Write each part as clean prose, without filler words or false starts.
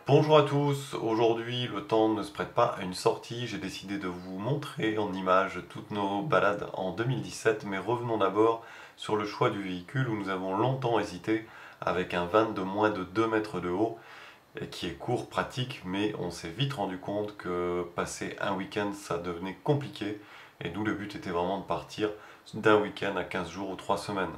Bonjour à tous, aujourd'hui le temps ne se prête pas à une sortie, j'ai décidé de vous montrer en images toutes nos balades en 2017, mais revenons d'abord sur le choix du véhicule où nous avons longtemps hésité avec un van de moins de 2 mètres de haut et qui est court, pratique, mais on s'est vite rendu compte que passer un week-end ça devenait compliqué et nous le but était vraiment de partir d'un week-end à 15 jours ou 3 semaines.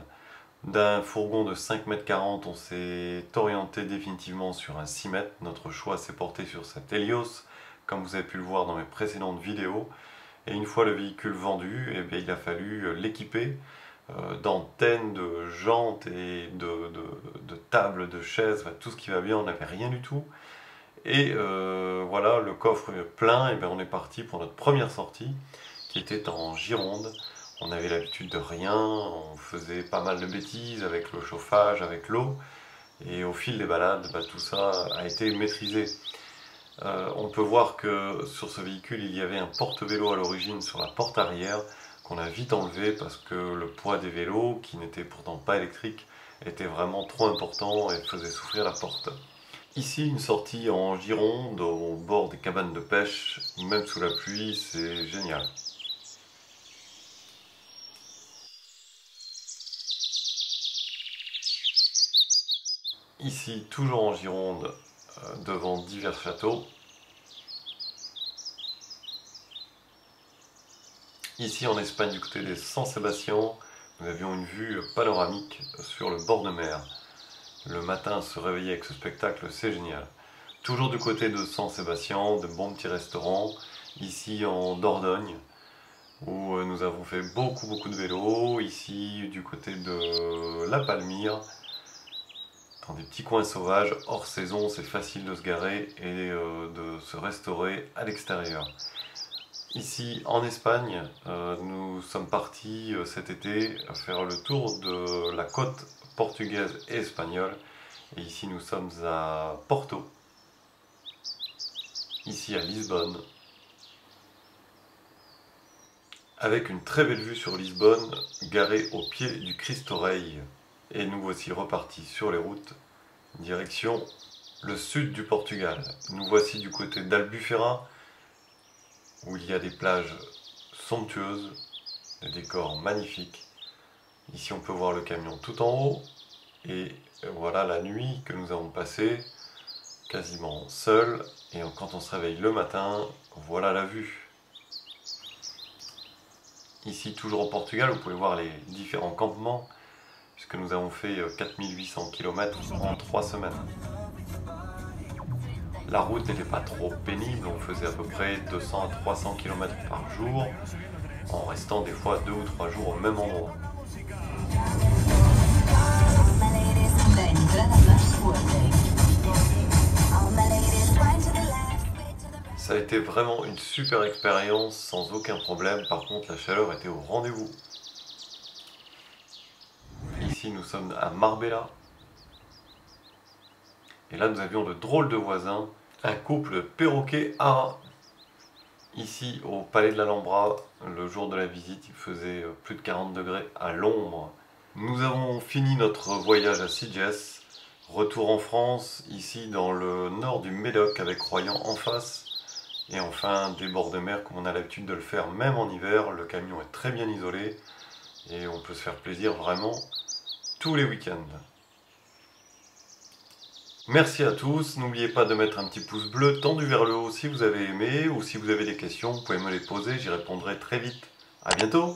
D'un fourgon de 5,40 m, on s'est orienté définitivement sur un 6 mètres. Notre choix s'est porté sur cet Helios, comme vous avez pu le voir dans mes précédentes vidéos. Et une fois le véhicule vendu, eh bien, il a fallu l'équiper d'antennes, de jantes et de tables, de chaises, enfin, tout ce qui va bien, on n'avait rien du tout. Et voilà, le coffre plein, et bien, on est parti pour notre première sortie, qui était en Gironde. On avait l'habitude de rien, on faisait pas mal de bêtises avec le chauffage, avec l'eau, et au fil des balades, tout ça a été maîtrisé. On peut voir que sur ce véhicule, il y avait un porte-vélo à l'origine sur la porte arrière, qu'on a vite enlevé parce que le poids des vélos, qui n'étaient pourtant pas électriques, était vraiment trop important et faisait souffrir la porte. Ici, une sortie en Gironde, au bord des cabanes de pêche, même sous la pluie, c'est génial. Ici, toujours en Gironde, devant divers châteaux. Ici, en Espagne, du côté des San Sebastián, nous avions une vue panoramique sur le bord de mer. Le matin, se réveiller avec ce spectacle, c'est génial. Toujours du côté de San Sebastián, de bons petits restaurants. Ici, en Dordogne, où nous avons fait beaucoup de vélo. Ici, du côté de La Palmyre, dans des petits coins sauvages, hors saison, c'est facile de se garer et de se restaurer à l'extérieur. Ici en Espagne, nous sommes partis cet été faire le tour de la côte portugaise et espagnole. Et ici nous sommes à Porto, ici à Lisbonne, avec une très belle vue sur Lisbonne, garée au pied du Cristo Rei. Et nous voici repartis sur les routes, direction le sud du Portugal. Nous voici du côté d'Albufeira, où il y a des plages somptueuses, des décors magnifiques. Ici on peut voir le camion tout en haut, et voilà la nuit que nous avons passée, quasiment seul, et quand on se réveille le matin, voilà la vue. Ici, toujours au Portugal, vous pouvez voir les différents campements, puisque nous avons fait 4800 km en 3 semaines. La route n'était pas trop pénible, on faisait à peu près 200 à 300 km par jour, en restant des fois 2 ou 3 jours au même endroit. Ça a été vraiment une super expérience, sans aucun problème. Par contre, la chaleur était au rendez-vous. Ici, nous sommes à Marbella. Et là, nous avions de drôles de voisins, un couple perroquet ara. Ici, au Palais de l'Alhambra, le jour de la visite, il faisait plus de 40 degrés à l'ombre. Nous avons fini notre voyage à Sitges. Retour en France, ici dans le nord du Médoc, avec Royan en face. Et enfin, des bords de mer, comme on a l'habitude de le faire même en hiver. Le camion est très bien isolé et on peut se faire plaisir vraiment tous les week-ends. Merci à tous, n'oubliez pas de mettre un petit pouce bleu tendu vers le haut si vous avez aimé, ou si vous avez des questions, vous pouvez me les poser, j'y répondrai très vite. À bientôt!